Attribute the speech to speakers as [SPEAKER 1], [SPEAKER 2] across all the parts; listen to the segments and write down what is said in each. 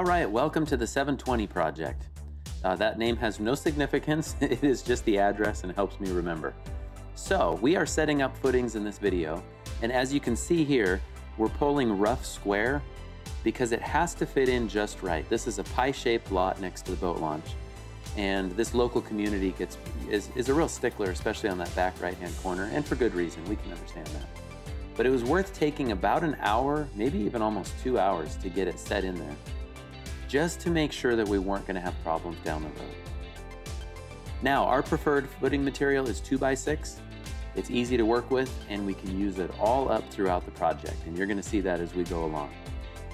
[SPEAKER 1] All right, welcome to the 720 project. That name has no significance. It is just the address and it helps me remember. So we are setting up footings in this video. And as you can see here, we're pulling rough square because it has to fit in just right. This is a pie-shaped lot next to the boat launch. And this local community is a real stickler, especially on that back right-hand corner, and for good reason, we can understand that. But it was worth taking about an hour, maybe even almost 2 hours to get it set in there, just to make sure that we weren't gonna have problems down the road. Now, our preferred footing material is 2x6. It's easy to work with, and we can use it all up throughout the project, and you're gonna see that as we go along.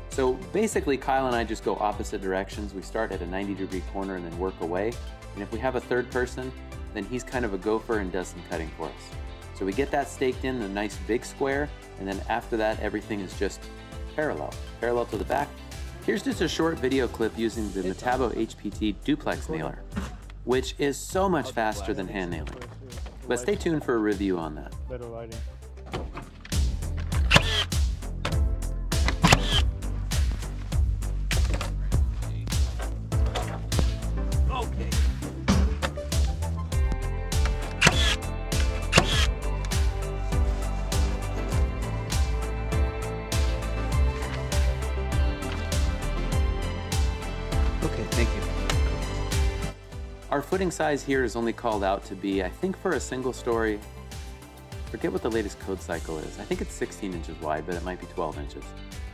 [SPEAKER 1] So basically, Kyle and I just go opposite directions. We start at a 90-degree corner and then work away. And if we have a third person, then he's kind of a gopher and does some cutting for us. So we get that staked in a nice big square, and then after that, everything is just parallel to the back. Here's just a short video clip using the Metabo HPT duplex nailer, which is so much faster than hand nailing. But stay tuned for a review on that.
[SPEAKER 2] Better lighting.
[SPEAKER 1] Okay, thank you. Our footing size here is only called out to be, I think for a single story, forget what the latest code cycle is. I think it's 16 inches wide, but it might be 12 inches.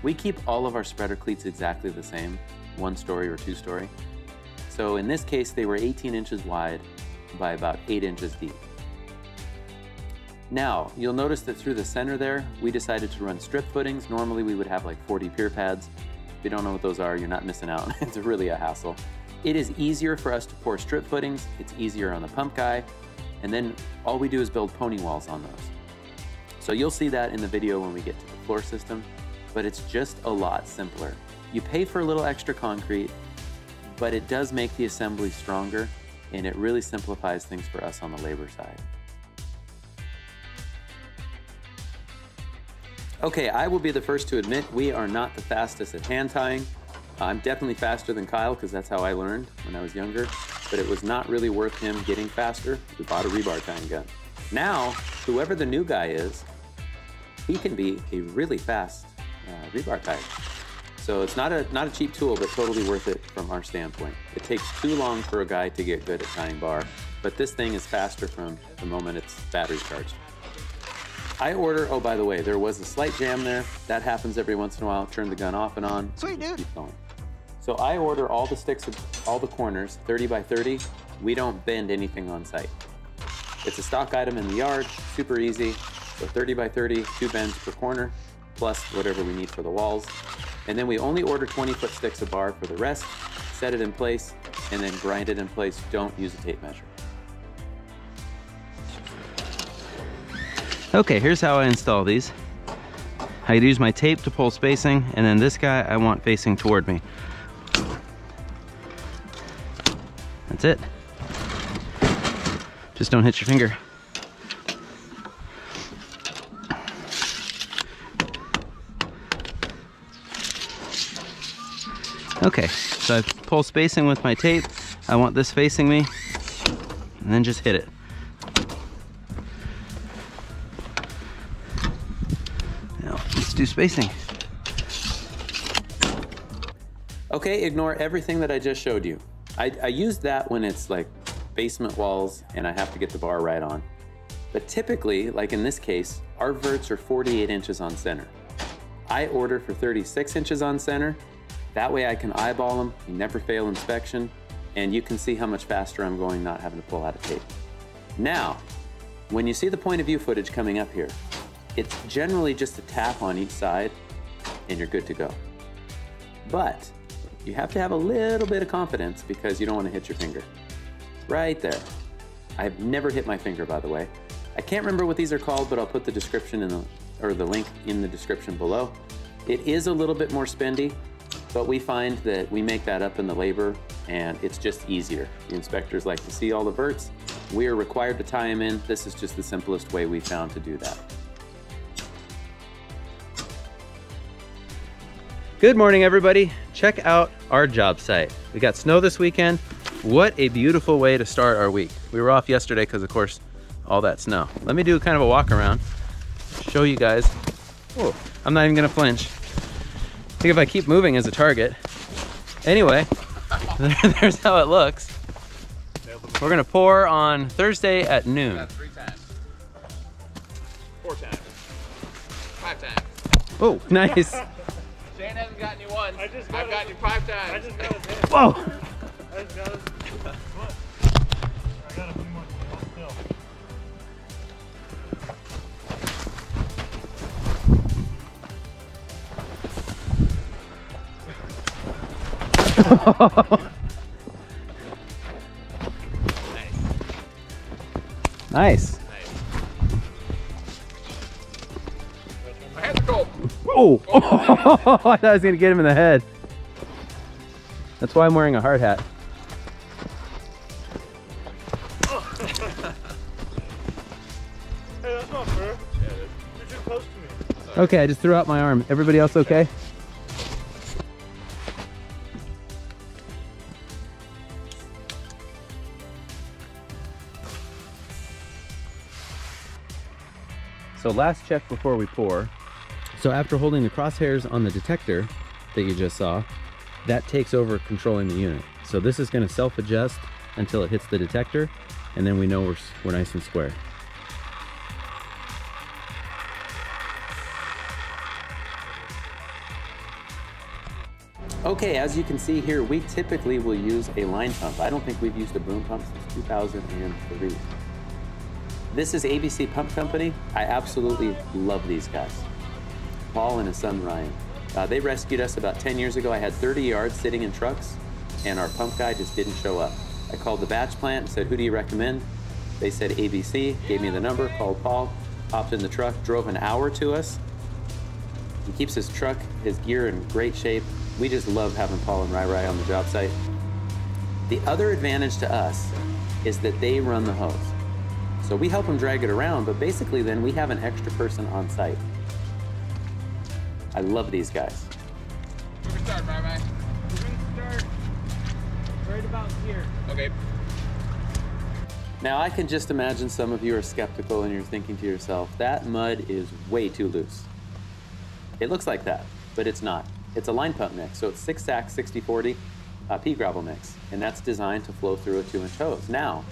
[SPEAKER 1] We keep all of our spreader cleats exactly the same, 1 story or 2 story. So in this case, they were 18 inches wide by about 8 inches deep. Now, you'll notice that through the center there, we decided to run strip footings. Normally we would have like 40 pier pads. If you don't know what those are, you're not missing out. It's really a hassle. It is easier for us to pour strip footings. It's easier on the pump guy. And then all we do is build pony walls on those. So you'll see that in the video when we get to the floor system, but it's just a lot simpler. You pay for a little extra concrete, but it does make the assembly stronger, and it really simplifies things for us on the labor side. Okay, I will be the first to admit we are not the fastest at hand tying. I'm definitely faster than Kyle because that's how I learned when I was younger, but it was not really worth him getting faster. We bought a rebar tying gun. Now, whoever the new guy is, he can be a really fast rebar tyer. So it's not a cheap tool, but totally worth it from our standpoint. It takes too long for a guy to get good at tying bar, but this thing is faster from the moment it's battery charged. I order, oh, by the way, there was a slight jam there. That happens every once in a while. Turn the gun off and on.
[SPEAKER 3] Sweet, dude.
[SPEAKER 1] Keep going. So I order all the sticks, all the corners, 30 by 30. We don't bend anything on site. It's a stock item in the yard, super easy. So 30 by 30, 2 bends per corner, plus whatever we need for the walls. And then we only order 20-foot sticks of bar for the rest, set it in place, and then grind it in place. Don't use a tape measure. Okay, here's how I install these. I use my tape to pull spacing, and then this guy I want facing toward me. That's it. Just don't hit your finger. Okay, so I pull spacing with my tape. I want this facing me, and then just hit it. Now, let's do spacing. Okay, ignore everything that I just showed you. I use that when it's like basement walls and I have to get the bar right on. But typically, like in this case, our verts are 48 inches on center. I order for 36 inches on center. That way I can eyeball them, never fail inspection, and you can see how much faster I'm going not having to pull out a tape. Now, when you see the point of view footage coming up here, it's generally just a tap on each side and you're good to go. But you have to have a little bit of confidence because you don't want to hit your finger. Right there. I've never hit my finger, by the way. I can't remember what these are called, but I'll put the description or the link in the description below. It is a little bit more spendy, but we find that we make that up in the labor and it's just easier. The inspectors like to see all the verts. We are required to tie them in. This is just the simplest way we found to do that. Good morning, everybody. Check out our job site. We got snow this weekend. What a beautiful way to start our week. We were off yesterday because, of course, all that snow. Let me do kind of a walk around, show you guys. Oh, I'm not even gonna flinch. I think if I keep moving as a target. Anyway, there's how it looks. We're gonna pour on Thursday at noon.
[SPEAKER 2] 3 times. 4 times. 5 times.
[SPEAKER 1] Oh, nice.
[SPEAKER 2] Shane hasn't gotten you once. I've gotten you 5 times.
[SPEAKER 3] I just got his head.
[SPEAKER 1] Whoa!
[SPEAKER 3] I just got his foot. I got a few more still.
[SPEAKER 1] Nice.
[SPEAKER 2] My hands are cold.
[SPEAKER 1] Oh! I thought I was gonna get him in the head. That's why I'm wearing a hard hat.
[SPEAKER 3] Hey, that's not fair.
[SPEAKER 2] Yeah, it is.
[SPEAKER 3] You're too close to me.
[SPEAKER 1] Okay, I just threw out my arm. Everybody else okay? So last check before we pour. So after holding the crosshairs on the detector that you just saw, that takes over controlling the unit. So this is going to self-adjust until it hits the detector, and then we know we're nice and square. Okay, as you can see here, we typically will use a line pump. I don't think we've used a boom pump since 2003. This is ABC Pump Company. I absolutely love these guys. Paul and his son Ryan. They rescued us about 10 years ago. I had 30 yards sitting in trucks, and our pump guy just didn't show up. I called the batch plant and said, who do you recommend? They said ABC, gave me the number, called Paul, hopped in the truck, drove an hour to us. He keeps his truck, his gear in great shape. We just love having Paul and Rai on the job site. The other advantage to us is that they run the hose. So we help them drag it around, but basically then we have an extra person on site. I love these guys.
[SPEAKER 2] Where we start, Bye-bye.
[SPEAKER 3] We're gonna start right about here.
[SPEAKER 2] Okay.
[SPEAKER 1] Now I can just imagine some of you are skeptical and you're thinking to yourself, that mud is way too loose. It looks like that, but it's not. It's a line pump mix, so it's 6-sack 60/40 pea gravel mix, and that's designed to flow through a 2-inch hose. Now,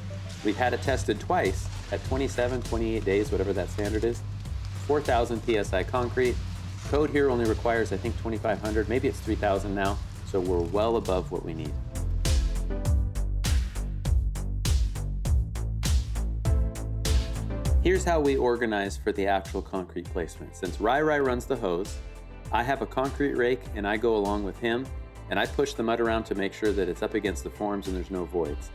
[SPEAKER 1] we've had it tested twice at 27, 28 days, whatever that standard is, 4,000 PSI concrete. Code here only requires, I think, 2,500, maybe it's 3,000 now, so we're well above what we need. Here's how we organize for the actual concrete placement. Since Rai runs the hose, I have a concrete rake and I go along with him, and I push the mud around to make sure that it's up against the forms and there's no voids.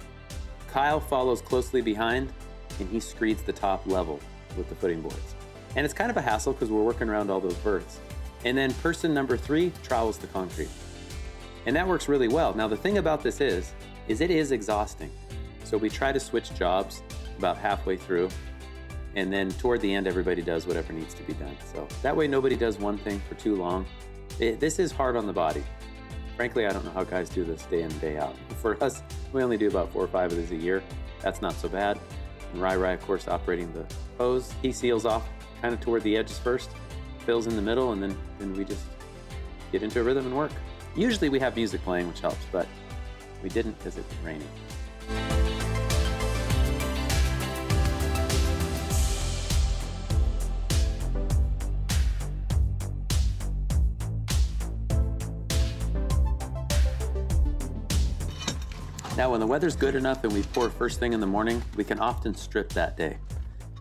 [SPEAKER 1] Kyle follows closely behind, and he screeds the top level with the footing boards. And it's kind of a hassle because we're working around all those verts. And then person number 3 trowels the concrete. And that works really well. Now the thing about this is it is exhausting. So we try to switch jobs about halfway through, and then toward the end everybody does whatever needs to be done. So that way nobody does one thing for too long. This is hard on the body. Frankly, I don't know how guys do this day in and day out. For us, we only do about 4 or 5 of these a year. That's not so bad. And Rai, of course, operating the hose. He seals off kind of toward the edges first, fills in the middle, and then we just get into a rhythm and work. Usually we have music playing, which helps, but we didn't because it's raining. Now, when the weather's good enough and we pour first thing in the morning, we can often strip that day.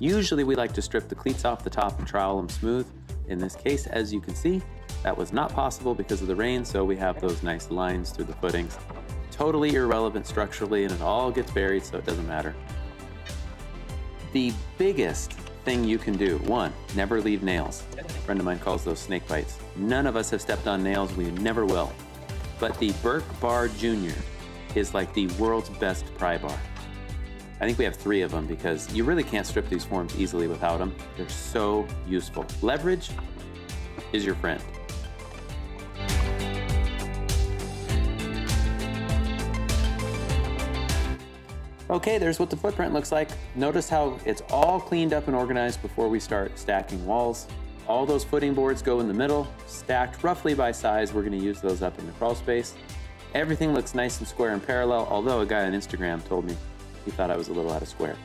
[SPEAKER 1] Usually we like to strip the cleats off the top and trowel them smooth. In this case, as you can see, that was not possible because of the rain, so we have those nice lines through the footings. Totally irrelevant structurally, and it all gets buried, so it doesn't matter. The biggest thing you can do, 1, never leave nails. A friend of mine calls those snake bites. None of us have stepped on nails, we never will. But the Burke Bar Jr. is like the world's best pry bar. I think we have 3 of them because you really can't strip these forms easily without them. They're so useful. Leverage is your friend. Okay, there's what the footprint looks like. Notice how it's all cleaned up and organized before we start stacking walls. All those footing boards go in the middle, stacked roughly by size. We're gonna use those up in the crawl space. Everything looks nice and square and parallel, although a guy on Instagram told me he thought I was a little out of square.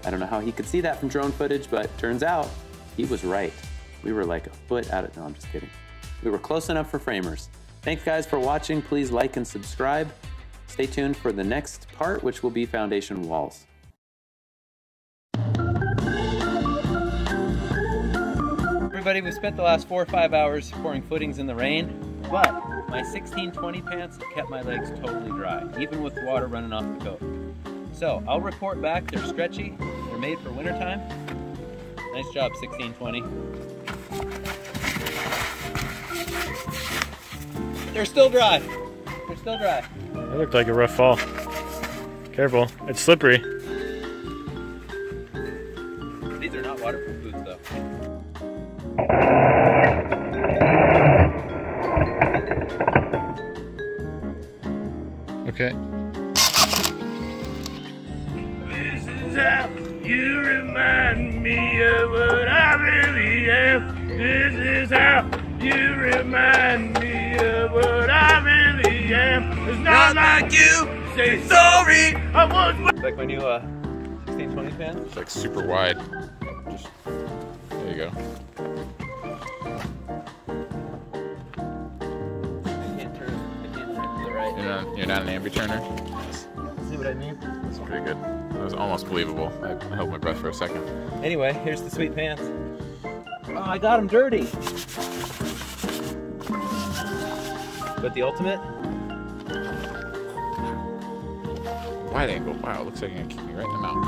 [SPEAKER 1] I don't know how he could see that from drone footage, but turns out he was right. We were like a foot out of, no, I'm just kidding. We were close enough for framers. Thanks guys for watching. Please like and subscribe. Stay tuned for the next part, which will be foundation walls. Everybody, we spent the last 4 or 5 hours pouring footings in the rain, but my 1620 pants have kept my legs totally dry, even with water running off the coat. So I'll report back. They're stretchy. They're made for wintertime. Nice job, 1620. They're still dry. They're still dry.
[SPEAKER 3] That looked like a rough fall. Careful, it's slippery.
[SPEAKER 1] These are not waterproof boots though.
[SPEAKER 3] Okay. This is how you remind me of what I really am. This is how you remind me of what I really am. It's not like you say sorry. I was.
[SPEAKER 1] Like my new 1620 pants.
[SPEAKER 4] It's like super wide. Just, there you go.
[SPEAKER 1] I can't turn to the right.
[SPEAKER 4] You're not an ambi turner?
[SPEAKER 1] See what I mean?
[SPEAKER 4] That's pretty good. That was almost believable. I held my breath for a second.
[SPEAKER 1] Anyway, here's the sweet pants. Oh, I got them dirty. But the ultimate?
[SPEAKER 4] Wide angle. Wow, it looks like you're gonna kick me right in the mouth.